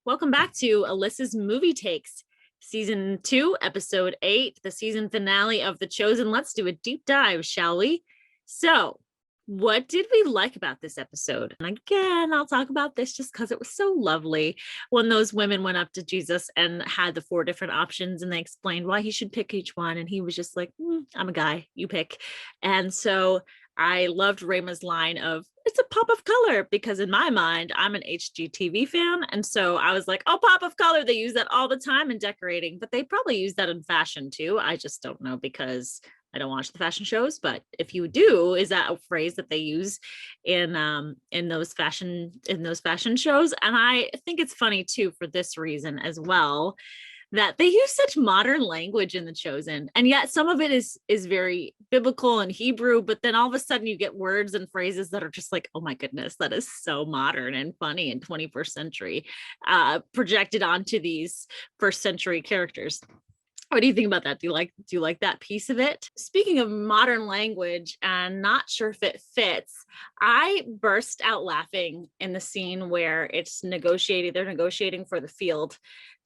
Welcome back to Alyssa's Movie Takes, Season 2, Episode 8, the season finale of The Chosen. Let's do a deep dive, shall we? So, what did we like about this episode? And again, I'll talk about this just because it was so lovely when those women went up to Jesus and had the 4 different options and they explained why he should pick each one. And he was just like, I'm a guy, you pick. And so I loved Rayma's line of, it's a pop of color, because in my mind, I'm an HGTV fan. And so I was like, oh, pop of color. They use that all the time in decorating, but they probably use that in fashion too. I just don't know because I don't watch the fashion shows, but if you do, is that a phrase that they use in those fashion shows? And I think it's funny too, for this reason as well, that they use such modern language in The Chosen, and yet some of it is very biblical and Hebrew, but then all of a sudden you get words and phrases that are just like, oh my goodness, that is so modern and funny and 21st century projected onto these first century characters. What do you think about that? Do you like that piece of it? Speaking of modern language and not sure if it fits, I burst out laughing in the scene where it's negotiating. They're negotiating for the field,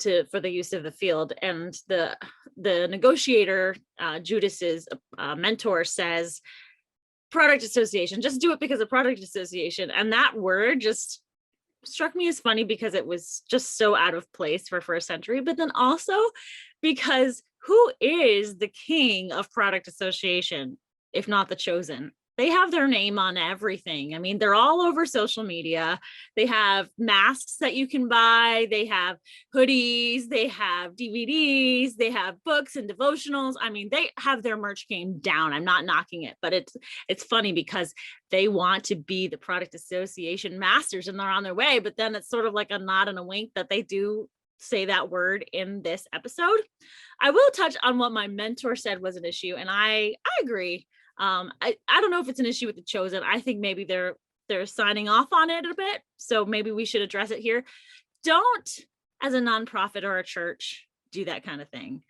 for the use of the field, and the negotiator, Judas's mentor, says product association. Just do it because of product association, and that word just struck me as funny because it was just so out of place for first century, but then also because who is the king of product association if not The Chosen? They have their name on everything. I mean, they're all over social media. They have masks that you can buy. They have hoodies. They have DVDs. They have books and devotionals. I mean, they have their merch game down. I'm not knocking it, but it's funny because they want to be the product association masters and they're on their way. But then it's sort of like a nod and a wink that they do say that word in this episode. I will touch on what my mentor said was an issue, and I agree. I don't know if it's an issue with The Chosen. I think maybe they're signing off on it a bit. So maybe we should address it here. Don't, as a nonprofit or a church, do that kind of thing.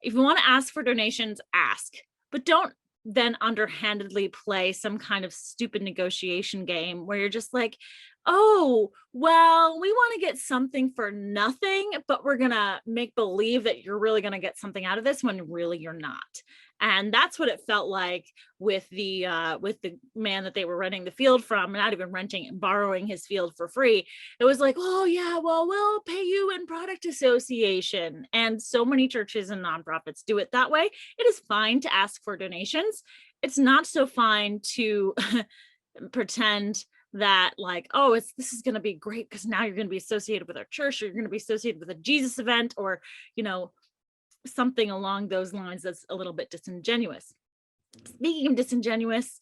If you want to ask for donations, ask, but don't then underhandedly play some kind of stupid negotiation game where you're just like, oh, well, we want to get something for nothing, but we're going to make believe that you're really going to get something out of this when really you're not. And that's what it felt like with the man that they were renting the field from, not even renting and borrowing his field for free. It was like, oh yeah, well, we'll pay you in product association. And so many churches and nonprofits do it that way. It is fine to ask for donations. It's not so fine to pretend that like, oh, this is going to be great because now you're going to be associated with our church, or you're going to be associated with a Jesus event, or, you know, something along those lines that's a little bit disingenuous. Speaking of disingenuous,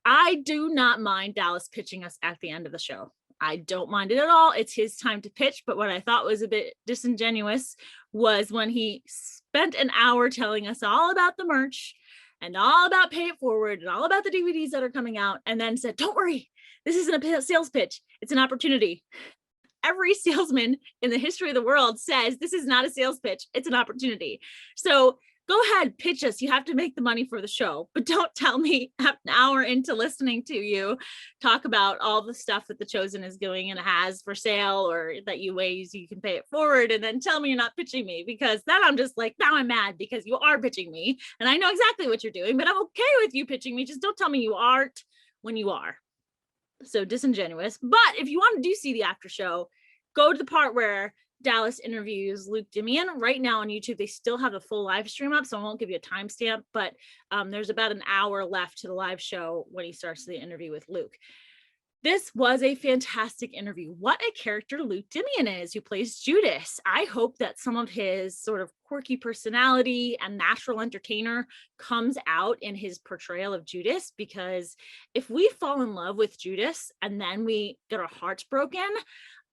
I do not mind Dallas pitching us at the end of the show. I don't mind it at all. It's his time to pitch. But what I thought was a bit disingenuous was when he spent an hour telling us all about the merch and all about Pay It Forward and all about the DVDs that are coming out, and then said, don't worry, this isn't a sales pitch. It's an opportunity. Every salesman in the history of the world says this is not a sales pitch. It's an opportunity. So go ahead, pitch us. You have to make the money for the show, but don't tell me an hour into listening to you talk about all the stuff that The Chosen is doing and has for sale, or that ways you can pay it forward, and then tell me you're not pitching me, because then I'm just like, now I'm mad because you are pitching me and I know exactly what you're doing, but I'm okay with you pitching me. Just don't tell me you aren't when you are. So disingenuous. But if you want to do see the after show, go to the part where Dallas interviews Luke Dimyan. Right now on YouTube, they still have a full live stream up, so I won't give you a timestamp, but there's about an hour left to the live show when he starts the interview with Luke. This was a fantastic interview. What a character Luke Dimyan is, who plays Judas. I hope that some of his sort of quirky personality and natural entertainer comes out in his portrayal of Judas, because if we fall in love with Judas and then we get our hearts broken,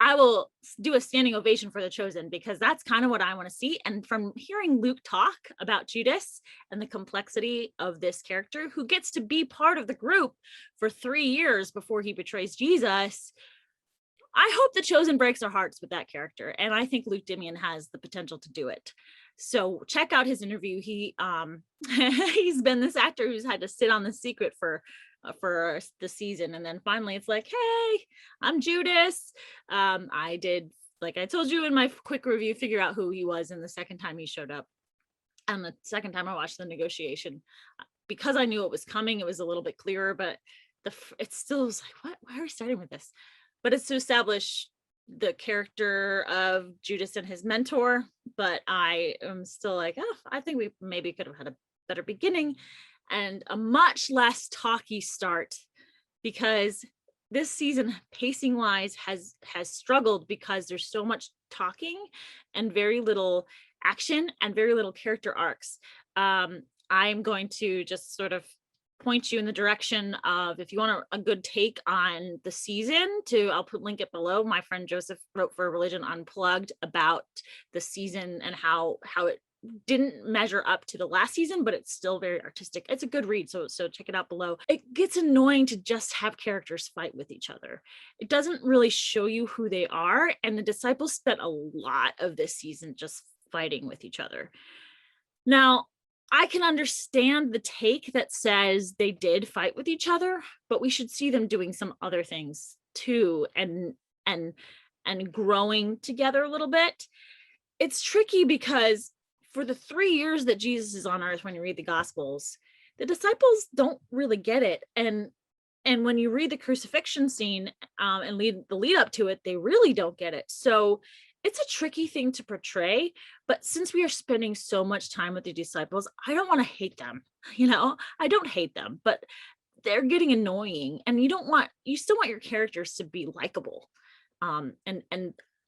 I will do a standing ovation for The Chosen, because that's kind of what I want to see. And from hearing Luke talk about Judas and the complexity of this character, who gets to be part of the group for 3 years before he betrays Jesus, I hope The Chosen breaks our hearts with that character. And I think Luke Dimyan has the potential to do it. So check out his interview. He he's been this actor who's had to sit on the secret for the season, and then finally it's like, hey, I'm Judas. I did like I told you in my quick review, figure out who he was in the second time he showed up. And the second time I watched the negotiation, because I knew it was coming, it was a little bit clearer, but it still was like, what? Why are we starting with this? But it's to establish the character of Judas and his mentor. But I am still like, oh, I think we maybe could have had a better beginning and a much less talky start, because this season, pacing wise, has struggled because there's so much talking and very little action and very little character arcs. I'm going to just sort of point you in the direction of, if you want a good take on the season, I'll link it below. My friend Joseph wrote for Religion Unplugged about the season and how it didn't measure up to the last season, but it's still very artistic. It's a good read, so check it out below. It gets annoying to just have characters fight with each other. It doesn't really show you who they are, and the disciples spent a lot of this season just fighting with each other. Now, I can understand the take that says they did fight with each other, but we should see them doing some other things too, and growing together a little bit. It's tricky because for the 3 years that Jesus is on earth, when you read the Gospels, the disciples don't really get it. And when you read the crucifixion scene and the lead up to it, they really don't get it. So it's a tricky thing to portray. But since we are spending so much time with the disciples, I don't want to hate them. I don't hate them, but they're getting annoying. And you still want your characters to be likable. And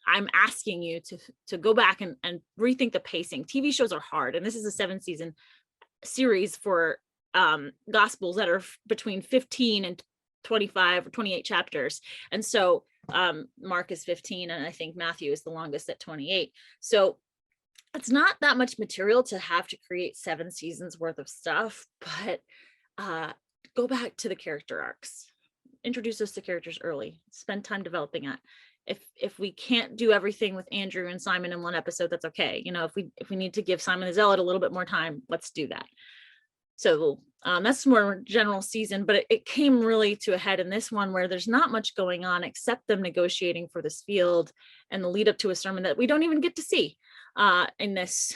I'm asking you to go back and rethink the pacing. TV shows are hard, and this is a 7-season series for Gospels that are between 15 and 25 or 28 chapters. And so Mark is 15, and I think Matthew is the longest at 28. So it's not that much material to have to create 7 seasons worth of stuff, but go back to the character arcs. Introduce us to characters early. Spend time developing it. If we can't do everything with Andrew and Simon in one episode, that's okay. If we need to give Simon the Zealot a little bit more time, let's do that. So that's more general season, but it came really to a head in this one, where there's not much going on except them negotiating for this field and the lead up to a sermon that we don't even get to see in this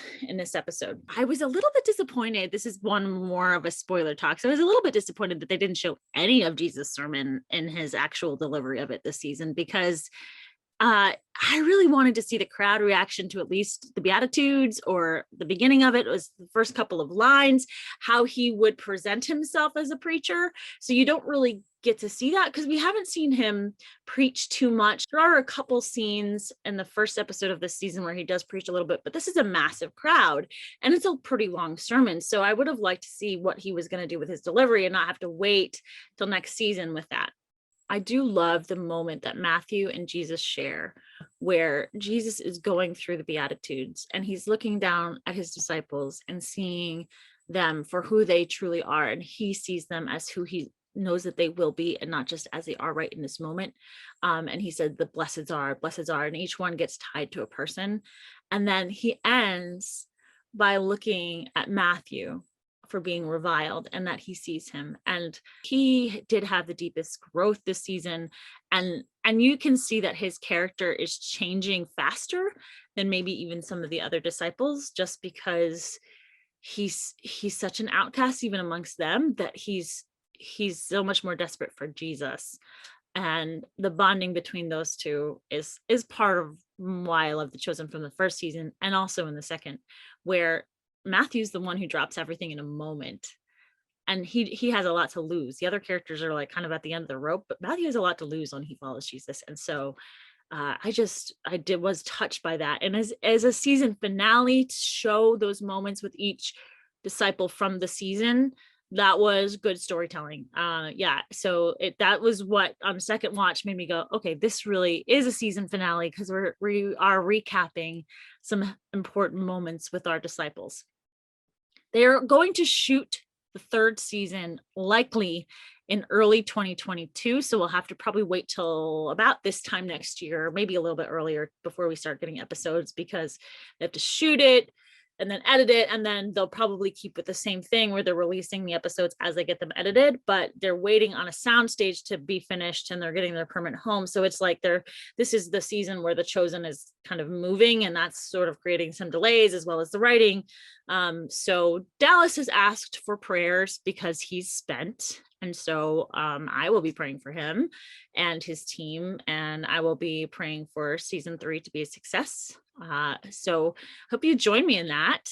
episode. I was a little bit disappointed. This is one more of a spoiler talk. So I was a little bit disappointed that they didn't show any of Jesus' sermon in his actual delivery of it this season, because I really wanted to see the crowd reaction to at least the Beatitudes, or the beginning of it was the first couple of lines, how he would present himself as a preacher. So you don't really get to see that because we haven't seen him preach too much. There are a couple scenes in the first episode of this season where he does preach a little bit, but this is a massive crowd and it's a pretty long sermon. So I would have liked to see what he was going to do with his delivery and not have to wait till next season with that. I do love the moment that Matthew and Jesus share, where Jesus is going through the Beatitudes and he's looking down at his disciples and seeing them for who they truly are. And he sees them as who he knows that they will be, and not just as they are right in this moment. And he said, the blesseds are, and each one gets tied to a person. And then he ends by looking at Matthew for being reviled, and that he sees him. And he did have the deepest growth this season. And you can see that his character is changing faster than maybe even some of the other disciples, just because he's such an outcast even amongst them, that he's so much more desperate for Jesus. And the bonding between those two is part of why I love The Chosen from the first season, and also in the second, where Matthew's the one who drops everything in a moment, and he has a lot to lose. The other characters are like kind of at the end of the rope, but Matthew has a lot to lose when he follows Jesus. And so I was touched by that. And as a season finale, to show those moments with each disciple from the season, that was good storytelling. So that was what on second watch made me go, okay, this really is a season finale, because we are recapping some important moments with our disciples. They're going to shoot the third season likely in early 2022. So we'll have to probably wait till about this time next year, maybe a little bit earlier, before we start getting episodes, because they have to shoot it. and then edit it. And then they'll probably keep with the same thing where they're releasing the episodes as they get them edited, but they're waiting on a soundstage to be finished and they're getting their permanent home. So it's like this is the season where The Chosen is kind of moving, and that's sort of creating some delays as well as the writing. So Dallas has asked for prayers because he's spent. And so I will be praying for him and his team, and I will be praying for season 3 to be a success. So hope you join me in that.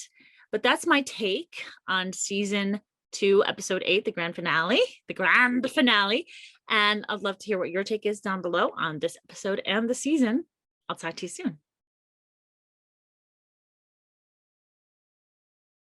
But that's my take on season 2, episode 8, the grand finale. And I'd love to hear what your take is down below on this episode and the season. I'll talk to you soon.